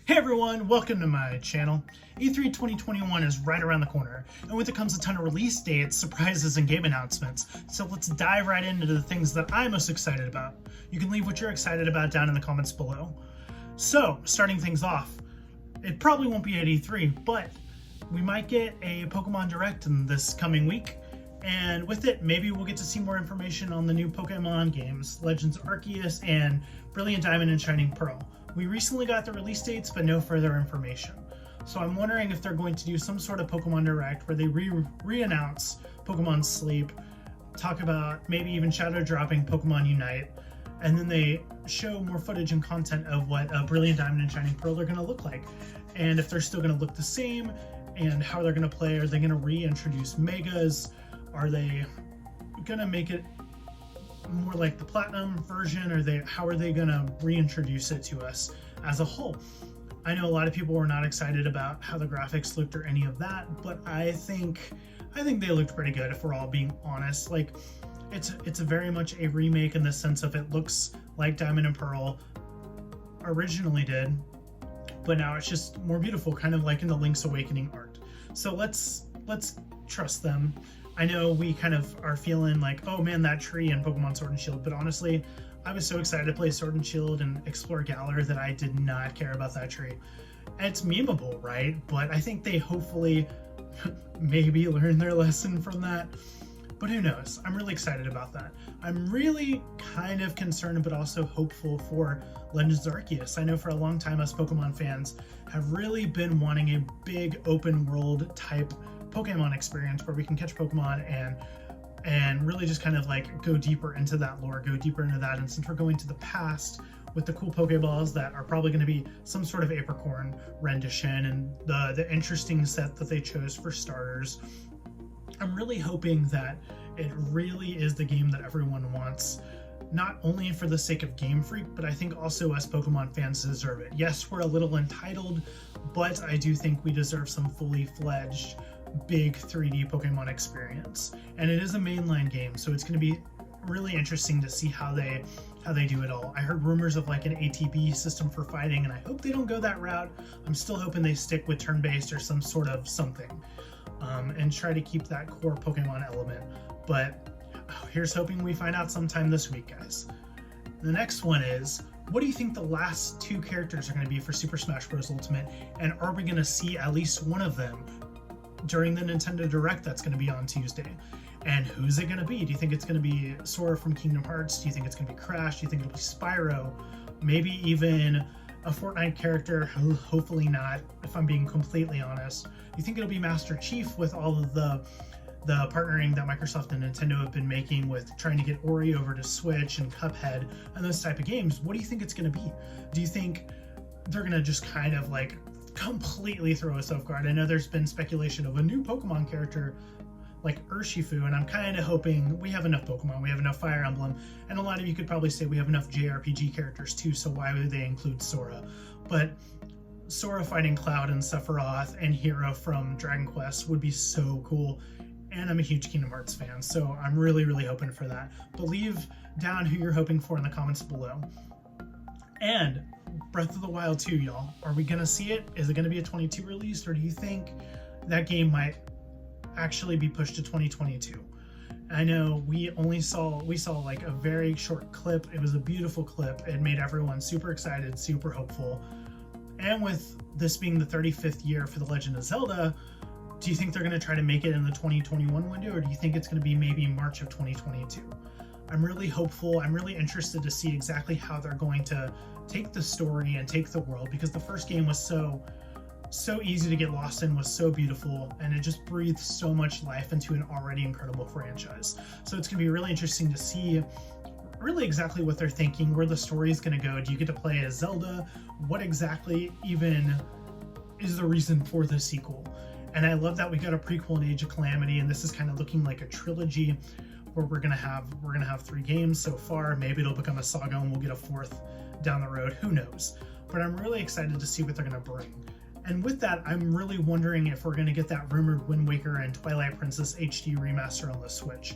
Hey everyone, welcome to my channel. E3 2021 is right around the corner, and with it comes a ton of release dates, surprises, and game announcements. So let's dive right into the things that I'm most excited about. You can leave what you're excited about down in the comments below. So, starting things off, it probably won't be at E3, but we might get a Pokemon Direct in this coming week. And with it, maybe we'll get to see more information on the new Pokemon games, Legends Arceus and Brilliant Diamond and Shining Pearl. We recently got the release dates, but no further information. So I'm wondering if they're going to do some sort of Pokemon Direct where they re-announce Pokemon Sleep, talk about maybe even shadow dropping Pokemon Unite, and then they show more footage and content of what Brilliant Diamond and Shining Pearl are going to look like. And if they're still going to look the same, and how they're going to play. Are they going to reintroduce Megas? Are they going to make it more like the Platinum version? How are they going to reintroduce it to us as a whole? I know a lot of people were not excited about how the graphics looked or any of that, but I think they looked pretty good if we're all being honest. Like it's a very much a remake in the sense of it looks like Diamond and Pearl originally did, but now it's just more beautiful, kind of like in the Link's Awakening art. So let's trust them. I know we kind of are feeling like, oh man, that tree in Pokemon Sword and Shield, but honestly, I was so excited to play Sword and Shield and explore Galar that I did not care about that tree. It's memeable, right? But I think they hopefully maybe learn their lesson from that. But who knows? I'm really excited about that. I'm really kind of concerned, but also hopeful for Legends Arceus. I know for a long time us Pokemon fans have really been wanting a big open world type Pokemon experience where we can catch Pokemon and really just kind of like go deeper into that lore, go deeper into that. And since we're going to the past with the cool Pokeballs that are probably going to be some sort of Apricorn rendition and the interesting set that they chose for starters, I'm really hoping that it really is the game that everyone wants, not only for the sake of Game Freak, but I think also us Pokemon fans deserve it. Yes, we're a little entitled, but I do think we deserve some fully fledged big 3D Pokemon experience. And it is a mainline game, so it's going to be really interesting to see how they do it all. I heard rumors of like an ATB system for fighting, and I hope they don't go that route. I'm still hoping they stick with turn-based or some sort of something, and try to keep that core Pokemon element. But here's hoping we find out sometime this week, guys. The next one is, what do you think the last two characters are going to be for Super Smash Bros. Ultimate, and are we going to see at least one of them during the Nintendo Direct that's going to be on Tuesday? And who's it going to be? Do you think it's going to be Sora from Kingdom Hearts? Do you think it's going to be Crash? Do you think it'll be Spyro? Maybe even a Fortnite character? Hopefully not, if I'm being completely honest. Do you think it'll be Master Chief with all of the partnering that Microsoft and Nintendo have been making with trying to get Ori over to Switch and Cuphead and those type of games? What do you think it's going to be? Do you think they're going to just kind of like completely throw us off guard? I know there's been speculation of a new Pokemon character like Urshifu, and I'm kind of hoping we have enough Pokemon, we have enough Fire Emblem, and a lot of you could probably say we have enough JRPG characters too, so why would they include Sora? But Sora fighting Cloud and Sephiroth and Hero from Dragon Quest would be so cool, and I'm a huge Kingdom Hearts fan, so I'm really hoping for that. But leave down who you're hoping for in the comments below. And Breath of the Wild 2, y'all. Are we gonna see it? Is it gonna be a 22 release, or do you think that game might actually be pushed to 2022? I know we saw like a very short clip. It was a beautiful clip. It made everyone super excited, super hopeful. And with this being the 35th year for The Legend of Zelda, do you think they're gonna try to make it in the 2021 window, or do you think it's gonna be maybe March of 2022? I'm really hopeful. I'm really interested to see exactly how they're going to take the story and take the world, because the first game was so easy to get lost in, was so beautiful, and it just breathed so much life into an already incredible franchise. So it's going to be really interesting to see really exactly what they're thinking, where the story is going to go. Do you get to play as Zelda? What exactly even is the reason for the sequel? And I love that we got a prequel in Age of Calamity, and this is kind of looking like a trilogy where we're gonna have 3 games so far. Maybe it'll become a saga and we'll get a 4th down the road, who knows? But I'm really excited to see what they're gonna bring. And with that, I'm really wondering if we're gonna get that rumored Wind Waker and Twilight Princess HD remaster on the Switch.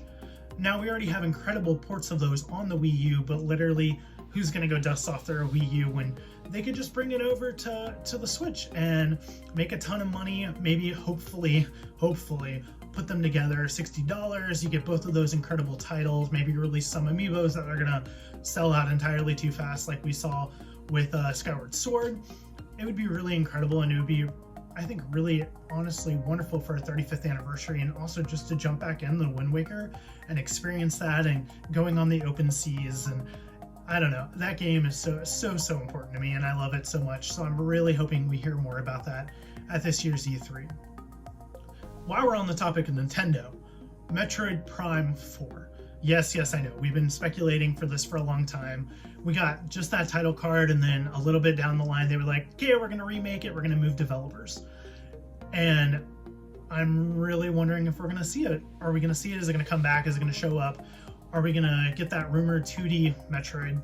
Now, we already have incredible ports of those on the Wii U, but literally, who's gonna go dust off their Wii U when they could just bring it over to the Switch and make a ton of money. Maybe, hopefully, put them together. $60, you get both of those incredible titles. Maybe release some amiibos that are gonna sell out entirely too fast, like we saw with Skyward Sword. It would be really incredible, and it would be, I think, really honestly wonderful for our 35th anniversary, and also just to jump back in the Wind Waker and experience that, and going on the open seas. And I don't know, that game is so important to me, and I love it so much. So I'm really hoping we hear more about that at this year's E3. While we're on the topic of Nintendo, Metroid Prime 4. Yes, I know. We've been speculating for this for a long time. We got just that title card, and then a little bit down the line, they were like, okay, we're going to remake it. We're going to move developers. And I'm really wondering if we're going to see it. Are we going to see it? Is it going to come back? Is it going to show up? Are we going to get that rumored 2D Metroid?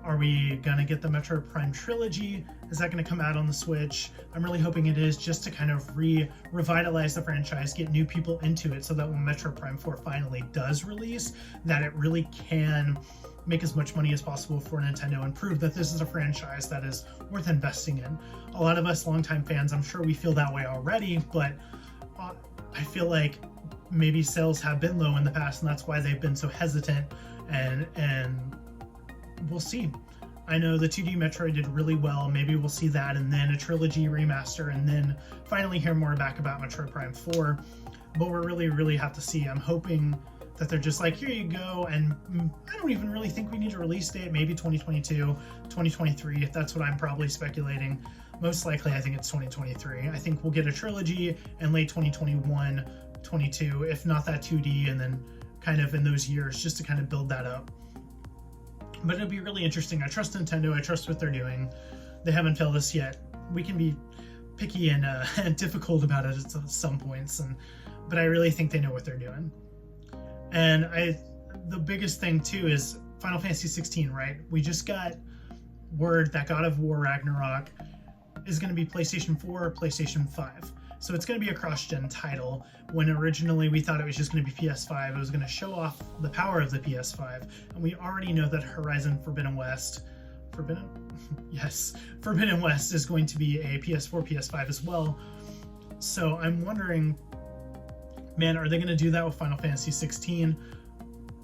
Are we going to get the Metroid Prime Trilogy? Is that going to come out on the Switch? I'm really hoping it is, just to kind of revitalize the franchise, get new people into it, so that when Metroid Prime 4 finally does release, that it really can make as much money as possible for Nintendo and prove that this is a franchise that is worth investing in. A lot of us longtime fans, I'm sure we feel that way already, but I feel like maybe sales have been low in the past, and that's why they've been so hesitant, and we'll see. I know the 2D Metroid did really well. Maybe we'll see that, and then a trilogy remaster, and then finally hear more back about Metroid Prime 4. But we're really have to see. I'm hoping that they're just like, here you go, and I don't even really think we need a release date. Maybe 2022, 2023. That's what I'm probably speculating. Most likely, I think it's 2023. I think we'll get a trilogy in late 2021, 22, if not that 2D, and then kind of in those years, just to kind of build that up. But it'll be really interesting. I trust Nintendo. I trust what they're doing. They haven't failed us yet. We can be picky and difficult about it at some points, but I really think they know what they're doing. And the biggest thing too is Final Fantasy 16, right? We just got word that God of War Ragnarok is going to be PlayStation 4 or PlayStation 5. So it's going to be a cross-gen title, when originally we thought it was just going to be PS5. It was going to show off the power of the PS5. And we already know that Horizon Forbidden West is going to be a PS4, PS5 as well. So I'm wondering, man, are they going to do that with Final Fantasy 16?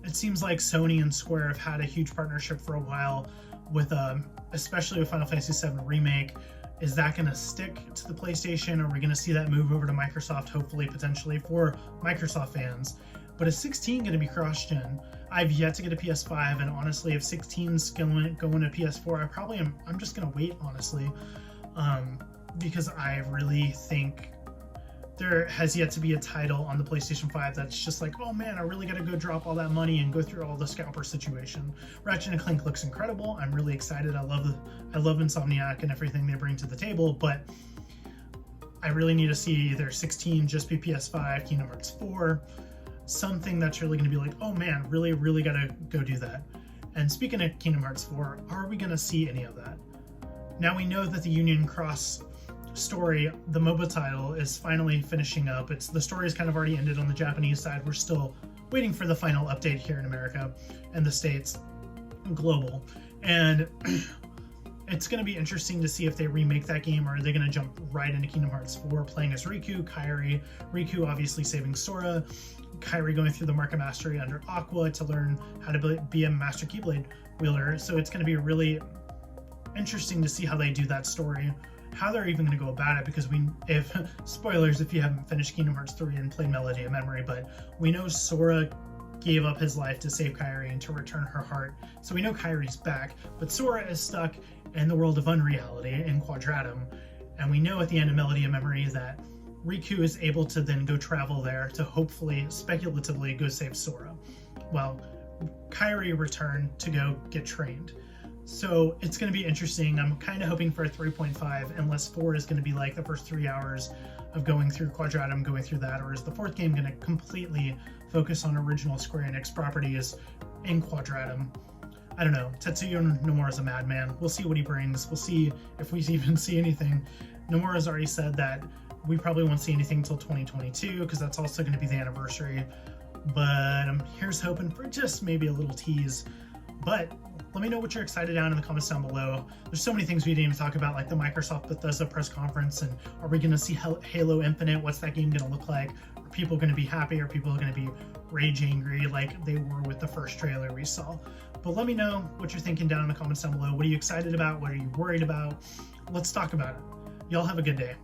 It seems like Sony and Square have had a huge partnership for a while, with especially with Final Fantasy 7 Remake. Is that going to stick to the PlayStation? Are we going to see that move over to Microsoft, hopefully, potentially, for Microsoft fans? But is 16 going to be cross-gen? I've yet to get a PS5, and honestly, if 16's going to PS4, I'm just going to wait, honestly, because I really think there has yet to be a title on the PlayStation 5 that's just like, oh man, I really got to go drop all that money and go through all the scalper situation. Ratchet & Clank looks incredible. I'm really excited. I love Insomniac and everything they bring to the table, but I really need to see either 16 just be PS5, Kingdom Hearts 4, something that's really going to be like, oh man, really got to go do that. And speaking of Kingdom Hearts 4, are we going to see any of that? Now we know that the Union Cross story, the MOBA title, is finally finishing up. The story is kind of already ended on the Japanese side. We're still waiting for the final update here in America and the States, global. And it's going to be interesting to see if they remake that game, or are they going to jump right into Kingdom Hearts 4, playing as Riku, Kairi. Riku obviously saving Sora, Kairi going through the Market Mastery under Aqua to learn how to be a Master Keyblade wielder. So it's going to be really interesting to see how they do that story, how they're even going to go about it, because spoilers if you haven't finished Kingdom Hearts 3 and played Melody of Memory, but we know Sora gave up his life to save Kairi and to return her heart. So we know Kairi's back, but Sora is stuck in the world of unreality in Quadratum, and we know at the end of Melody of Memory that Riku is able to then go travel there to hopefully, speculatively, go save Sora, while Kairi returned to go get trained. So it's going to be interesting. I'm kind of hoping for a 3.5, unless 4 is going to be like the first 3 hours of going through Quadratum, going through that, or is the fourth game going to completely focus on original Square Enix properties in Quadratum? I don't know. Tetsuya Nomura is a madman. We'll see what he brings. We'll see if we even see anything. Nomura's already said that we probably won't see anything until 2022, because that's also going to be the anniversary. But here's hoping for just maybe a little tease. But let me know what you're excited down in the comments down below. There's so many things we didn't even talk about, like the Microsoft Bethesda press conference, and are we going to see Halo Infinite? What's that game going to look like? Are people going to be happy? Are people going to be rage angry like they were with the first trailer we saw? But let me know what you're thinking down in the comments down below. What are you excited about? What are you worried about? Let's talk about it. Y'all have a good day.